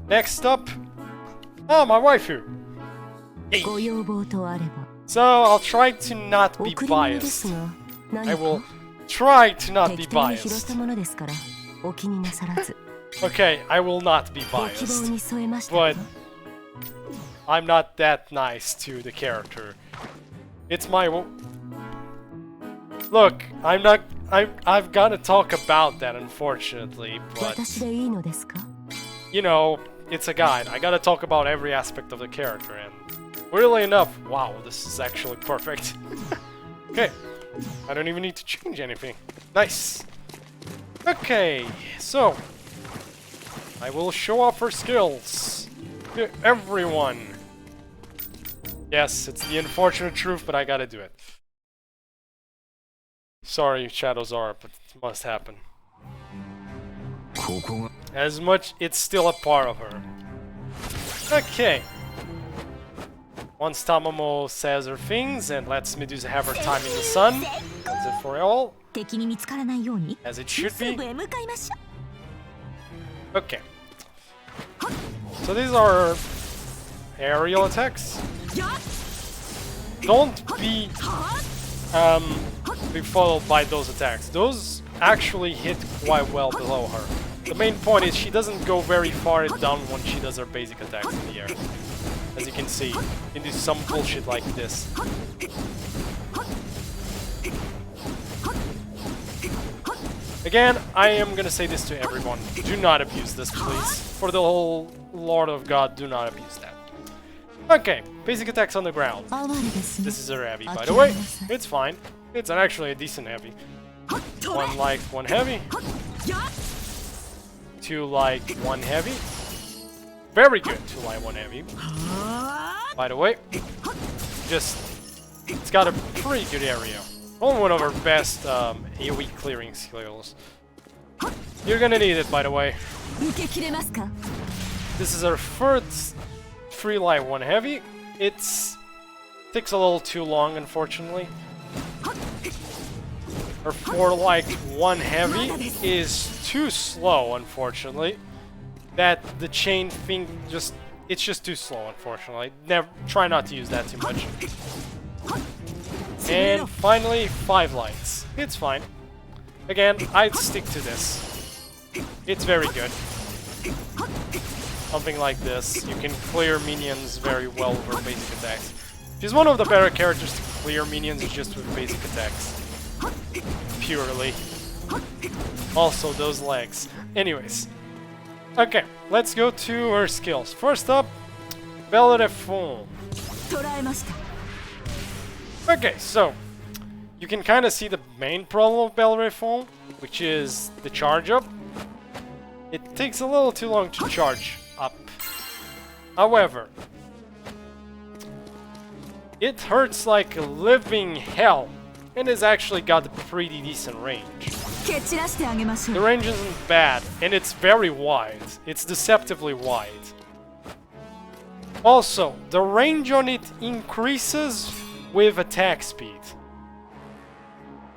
Next up, oh, my waifu. Hey. So I'll try to not be biased. I will try to not be biased. Okay, I will not be biased. But I'm not that nice to the character. It's my... Look, I've got to talk about that, unfortunately, but... You know, it's a guide. I gotta talk about every aspect of the character, and... Weirdly enough, wow, this is actually perfect. Okay, I don't even need to change anything. Nice. Okay, so... I will show off her skills to everyone. Yes, it's the unfortunate truth, but I gotta do it. Sorry, Shadows are, but it must happen. As much, it's still a part of her. Okay. Once Tamamo says her things and lets Medusa have her time in the sun, that's it for all. As it should be. Okay. So these are aerial attacks. Don't be befuddled by those attacks. Those actually hit quite well below her. The main point is she doesn't go very far down when she does her basic attacks in the air. As you can see, you can do some bullshit like this. Again, I am gonna say this to everyone. Do not abuse this, please. For the whole Lord of God, do not abuse that. Okay, basic attacks on the ground. This is a heavy, by the way. It's fine. It's actually a decent heavy. One light, one heavy. Two light, one heavy. Very good, two light, one heavy. By the way, it's got a pretty good area. Only one of our best AoE clearing skills. You're gonna need it, by the way. This is our first 3 light, 1 heavy. Takes a little too long, unfortunately. Our 4 light, 1 heavy is too slow, unfortunately. That the chain thing it's just too slow, unfortunately. Try not to use that too much. And finally, 5 lights. It's fine. Again, I'd stick to this. It's very good. Something like this. You can clear minions very well with her basic attacks. She's one of the better characters to clear minions just with basic attacks. Purely. Also, those legs. Anyways. Okay, let's go to her skills. First up, Belle de Fond. Okay, so you can kind of see the main problem of Belle de Fond, which is the charge up. It takes a little too long to charge up. However, it hurts like living hell and has actually got a pretty decent range. The range isn't bad, and it's very wide. It's deceptively wide. Also, the range on it increases with attack speed.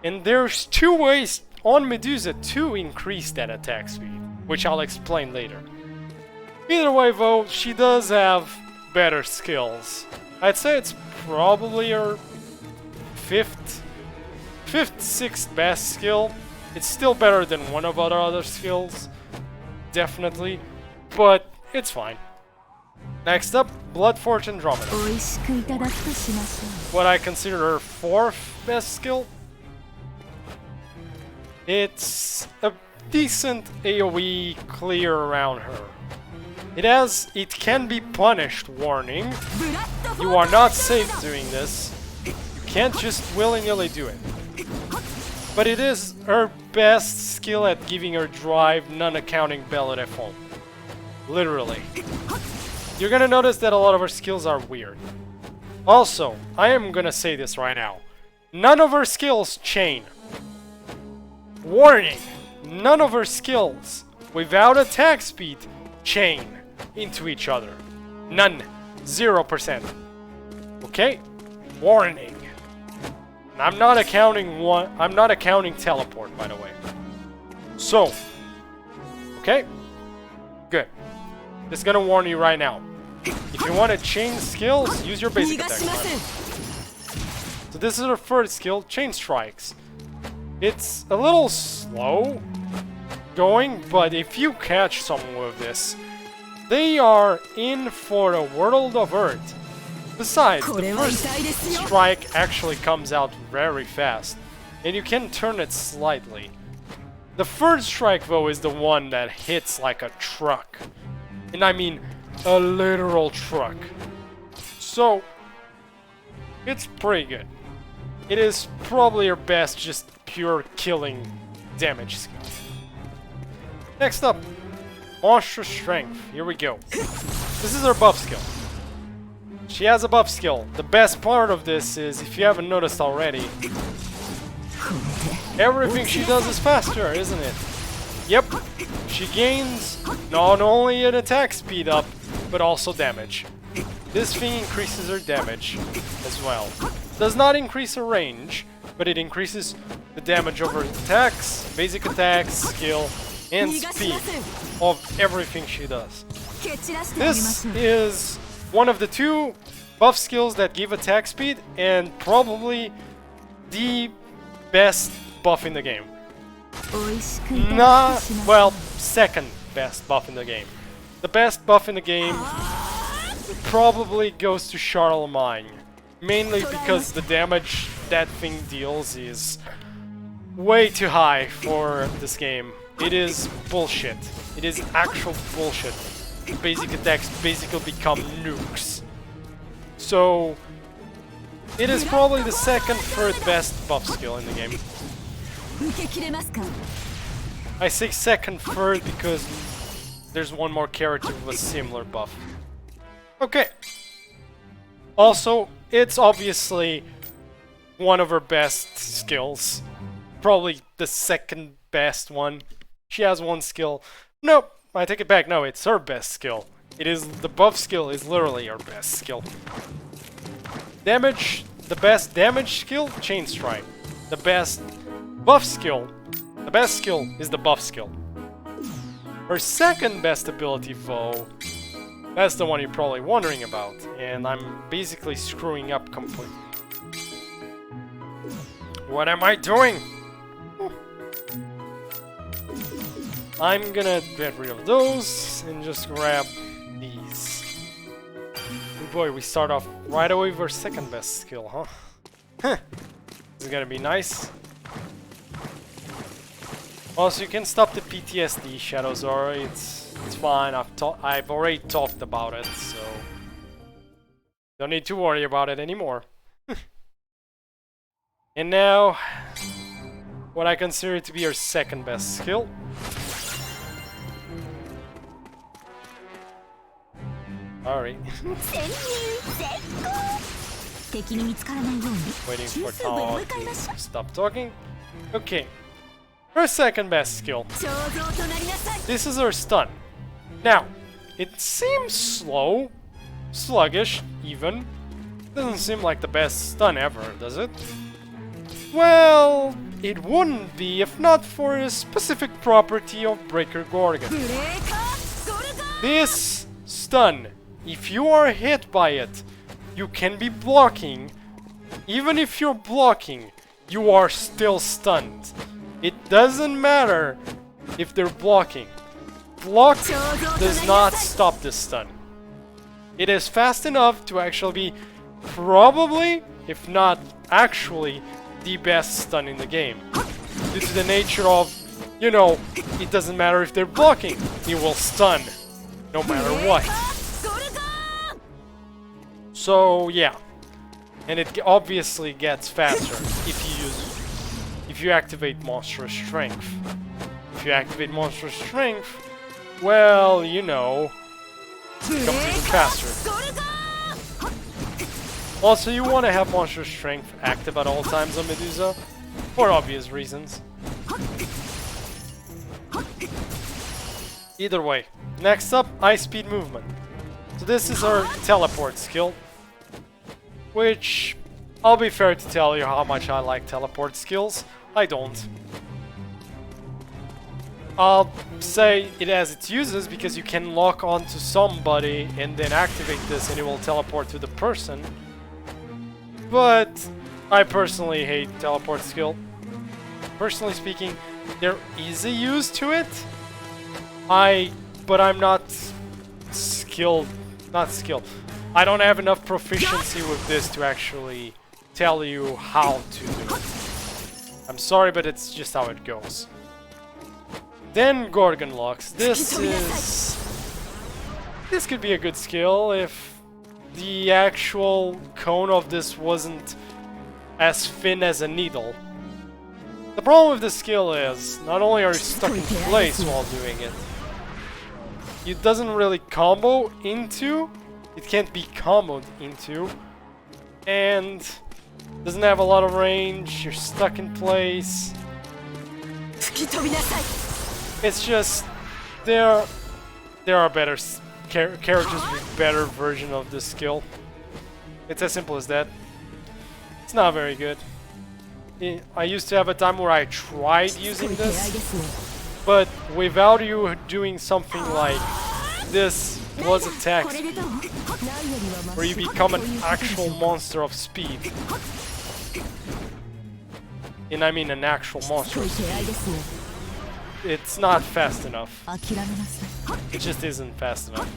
And there's 2 ways on Medusa to increase that attack speed, which I'll explain later. Either way though, she does have better skills. I'd say it's probably her 5th, 6th best skill. It's still better than one of our other skills, definitely, but it's fine. Next up, Blood Forge Andromeda. What I consider her 4th best skill. It's a decent AoE clear around her. It can be punished, warning. You are not safe doing this. You can't just willy-nilly do it. But it is her best skill at giving her drive, non-accounting Belle de Fond. Literally. You're gonna notice that a lot of her skills are weird. Also, I am gonna say this right now. None of her skills chain. Warning! None of her skills, without attack speed, chain into each other. None. 0%. Okay? Warning. I'm not accounting teleport, by the way. So, okay? Good. Just gonna warn you right now. If you want to change skills, use your basic attack. So this is our first skill, Chain Strikes. It's a little slow going, but if you catch someone with this, they are in for a world of hurt. Besides, the first strike actually comes out very fast, and you can turn it slightly. The third strike, though, is the one that hits like a truck. And I mean a literal truck. So, it's pretty good. It is probably your best just pure killing damage skill. Next up, Monstrous Strength. Here we go. This is her buff skill. She has a buff skill. The best part of this is, if you haven't noticed already, everything she does is faster, isn't it? Yep. She gains not only an attack speed up, but also damage. This thing increases her damage as well. Does not increase her range, but it increases the damage of her attacks, basic attacks, skill, and speed of everything she does. This is one of the two buff skills that give attack speed, and probably the best buff in the game. Well, second best buff in the game. The best buff in the game probably goes to Charlemagne. Mainly because the damage that thing deals is way too high for this game. It is bullshit. It is actual bullshit. Basic attacks basically become nukes. So, it is probably the second, third best buff skill in the game. I say second, third because there's one more character with a similar buff. Okay. Also, it's obviously one of her best skills. Probably the second best one. She has one skill. Nope, I take it back. No, it's her best skill. It is the buff skill is literally her best skill. Damage, the best damage skill, Chain Strike. The best buff skill, the best skill is the buff skill. Her second best ability, though, that's the one you're probably wondering about, and I'm basically screwing up completely. What am I doing? I'm gonna get rid of those and just grab these. Oh boy, we start off right away with our second best skill, huh? This is gonna be nice. Also, you can stop the PTSD, Shadow Zora. It's fine. I've already talked about it, so don't need to worry about it anymore. And now, what I consider to be our second best skill. Alright. Waiting for Tao to stop talking. Okay. Her second best skill. This is her stun. Now, it seems slow, sluggish even. Doesn't seem like the best stun ever, does it? Well, it wouldn't be if not for a specific property of Breaker Gorgon. This stun, if you are hit by it, you can be blocking. Even if you're blocking, you are still stunned. It doesn't matter if they're blocking. Block does not stop this stun. It is fast enough to actually be probably, if not actually, the best stun in the game. Due to the nature of, you know, it doesn't matter if they're blocking, it will stun, no matter what. So yeah, and it obviously gets faster if you activate Monstrous Strength. If you activate Monstrous Strength, well, you know, it becomes even faster. Also, you want to have Monstrous Strength active at all times on Medusa, for obvious reasons. Either way. Next up, Ice Speed Movement. So this is our teleport skill, which, I'll be fair to tell you how much I like teleport skills. I don't. I'll say it has its uses because you can lock onto somebody and then activate this and it will teleport to the person. But I personally hate teleport skill. Personally speaking, there is a use to it. But I'm not skilled. I don't have enough proficiency with this to actually tell you how to do it. I'm sorry, but it's just how it goes. Then Gorgon locks. This could be a good skill if the actual cone of this wasn't as thin as a needle. The problem with this skill is, not only are you stuck in place while doing it, it doesn't really combo into, it can't be comboed into, and doesn't have a lot of range, you're stuck in place. It's just, there are better characters with better version of this skill. It's as simple as that. It's not very good. I used to have a time where I tried using this, but without you doing something like this plus attack speed, where you become an actual monster of speed. And I mean an actual monster of speed. It's not fast enough. It just isn't fast enough.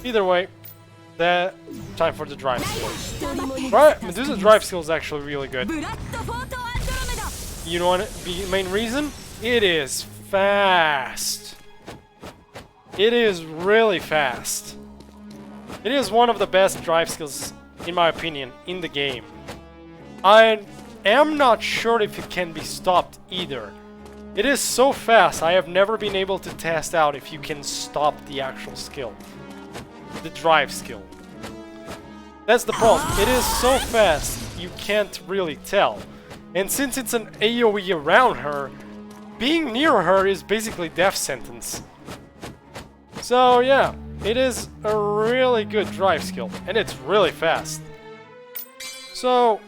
Either way, that time for the drive skill. Right, Medusa's drive skill is actually really good. You know what? The main reason? It is fast. It is really fast. It is one of the best drive skills, in my opinion, in the game. I am not sure if it can be stopped either. It is so fast, I have never been able to test out if you can stop the actual skill. The drive skill. That's the problem. It is so fast, you can't really tell. And since it's an AoE around her, being near her is basically death sentence. So yeah, it is a really good drive skill, and it's really fast. So,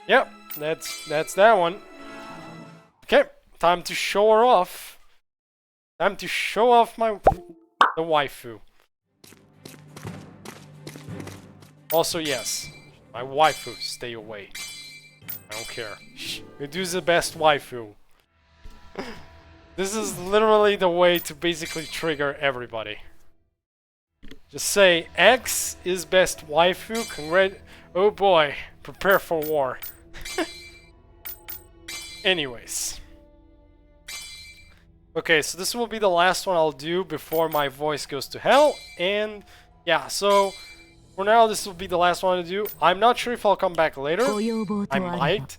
yep, that's that one. Okay, time to show her off. Time to show off the waifu. Also, yes, my waifu, stay away. I don't care. Medusa best waifu. This is literally the way to basically trigger everybody. Just say X is best waifu. Oh boy, prepare for war. Anyways. Okay, so this will be the last one I'll do before my voice goes to hell. And yeah, so for now this will be the last one to do. I'm not sure if I'll come back later. I might.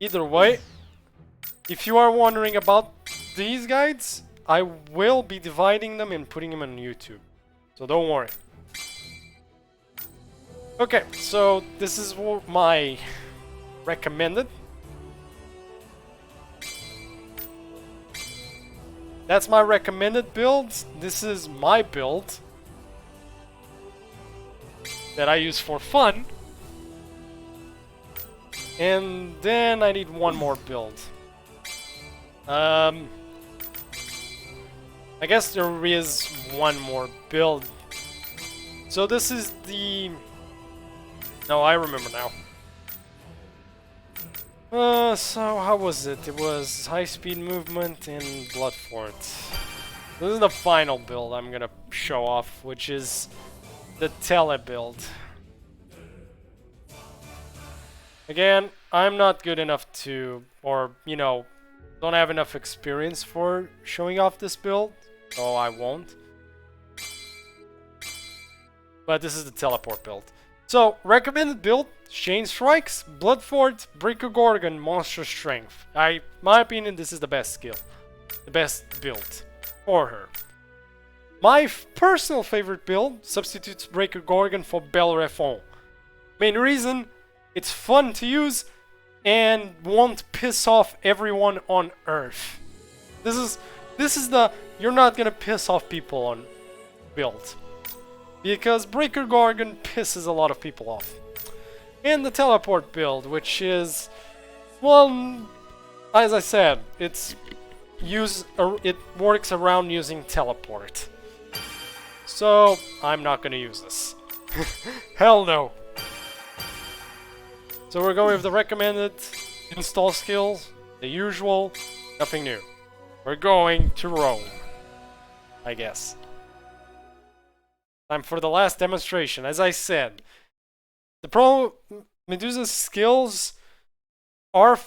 Either way, if you are wondering about these guides, I will be dividing them and putting them on YouTube. So don't worry. Okay, so this is my recommended. That's my recommended build. This is my build that I use for fun. And then I need one more build. I guess there is one more build. So this is the... No, I remember now. So how was it? It was high speed movement and blood fort. This is the final build I'm gonna show off, which is the tele build. Again, I'm not good enough to, or you know, don't have enough experience for showing off this build, so I won't. But this is the teleport build. So, recommended build, Chain Strikes, Blood Fort, Breaker Gorgon, Monster Strength. My opinion, this is the best skill. The best build for her. My personal favorite build substitutes Breaker Gorgon for Bellerophon. Main reason, it's fun to use and won't piss off everyone on Earth. This is the you're not gonna piss off people on build. because Breaker Gorgon pisses a lot of people off. And the teleport build, which is, well, as I said, it works around using teleport. So I'm not gonna use this. Hell no. So we're going with the recommended install skills, the usual, nothing new. We're going to Rome, I guess. Time for the last demonstration. As I said, Medusa's skills are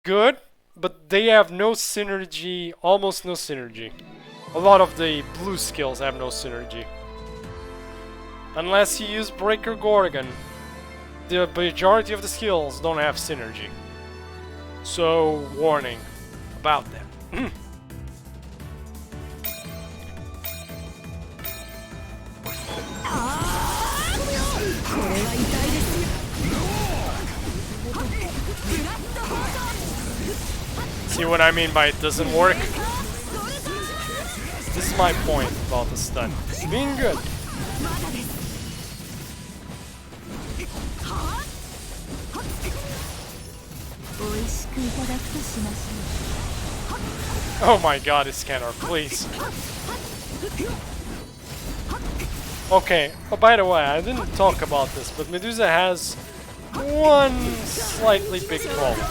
good, but they have no synergy, almost no synergy. A lot of the blue skills have no synergy. Unless you use Breaker Gorgon, the majority of the skills don't have synergy. So, warning about that. See what I mean by it doesn't work? This is my point about the stun. It's being good. Oh my god, Iskander, please. Okay, oh, by the way, I didn't talk about this, but Medusa has one slightly big problem.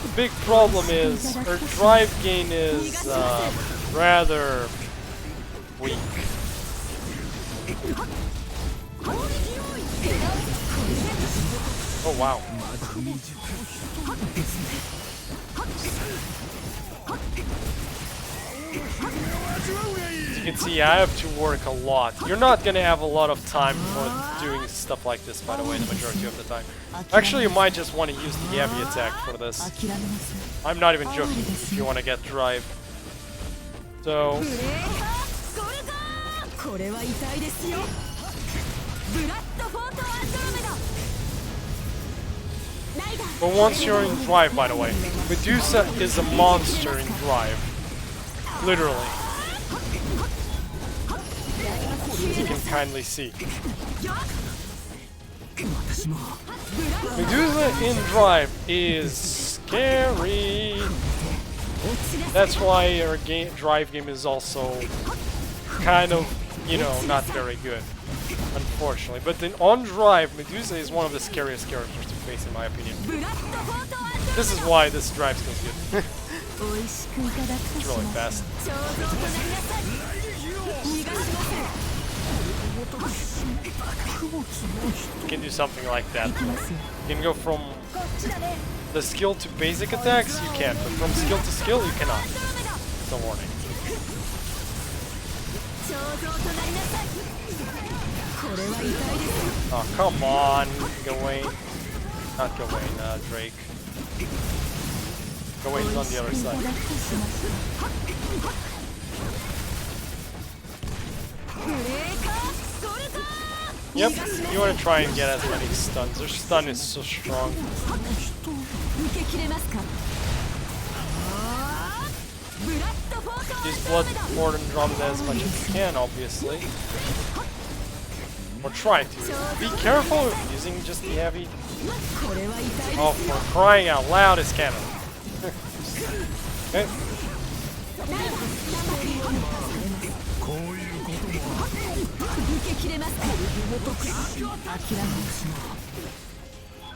The big problem is her drive gain is rather weak. Oh wow. As you can see, I have to work a lot. You're not gonna have a lot of time for doing stuff like this, by the way, the majority of the time. Actually, you might just want to use the heavy attack for this. I'm not even joking if you want to get drive. So... But once you're in drive, by the way, Medusa is a monster in drive. Literally. As you can kindly see. Medusa in drive is scary. That's why her drive game is also kind of, you know, not very good. Unfortunately. But then on drive, Medusa is one of the scariest characters to face in my opinion. This is why this drive skill's good. It's really fast. You can do something like that. You can go from the skill to basic attacks, you can, but from skill to skill, you cannot. It's a warning. Oh, come on, Gawain. Not Gawain, Drake. Gawain's on the other side. Yep, you want to try and get as many stuns. Their stun is so strong. Use Bloodborne and drum as much as you can, obviously. Or try to. Be careful using just the heavy. Oh, for crying out loud, is canon. Okay.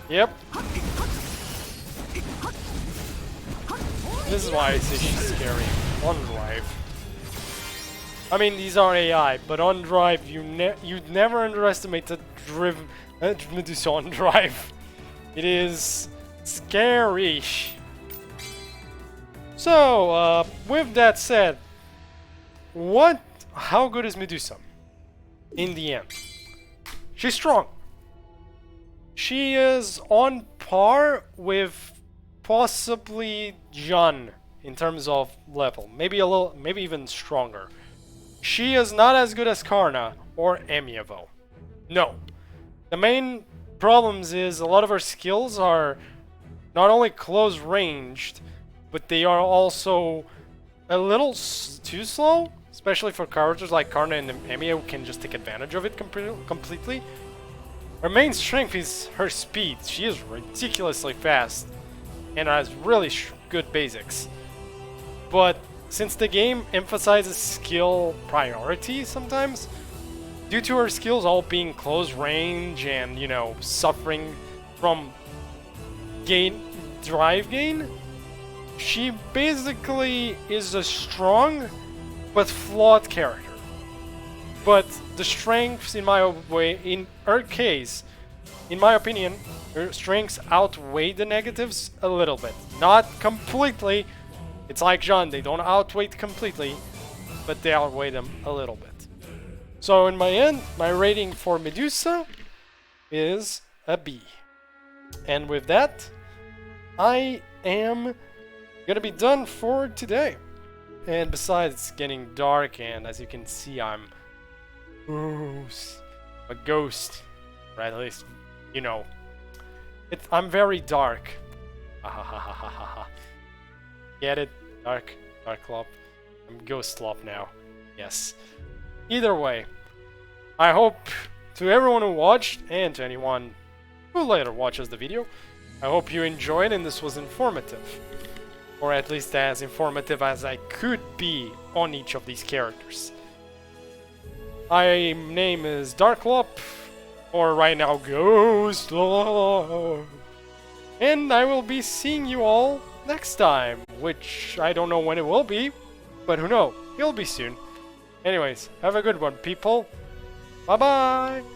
Yep. This is why I say she's scary. On drive. I mean, these are AI, but on drive, you'd never underestimate the Medusa on drive. It is scary. So, with that said, how good is Medusa? In the end, she's strong. She is on par with possibly Jun in terms of level, maybe even stronger. She is not as good as Karna or Emiya though. No. The main problems is a lot of her skills are not only close ranged, but they are also a little too slow. especially for characters like Karna and Emiya who can just take advantage of it completely. Her main strength is her speed. She is ridiculously fast and has really good basics. But since the game emphasizes skill priority sometimes, due to her skills all being close range and, you know, suffering from drive gain, she basically is a strong but flawed character. But the strengths in her case, in my opinion, her strengths outweigh the negatives a little bit. Not completely. It's like Jean, they don't outweigh completely, but they outweigh them a little bit. So in my end, my rating for Medusa is a B. And with that, I am gonna be done for today. And besides, it's getting dark, and as you can see, I'm a ghost, or at least, you know, I'm very dark. Get it? Dark Lop. I'm Ghost Lop now. Yes. Either way, I hope to everyone who watched, and to anyone who later watches the video, I hope you enjoyed and this was informative. Or at least as informative as I could be on each of these characters. My name is Darklop, or right now Ghost Lop. And I will be seeing you all next time, which I don't know when it will be, but who knows, it'll be soon. Anyways, have a good one, people. Bye-bye!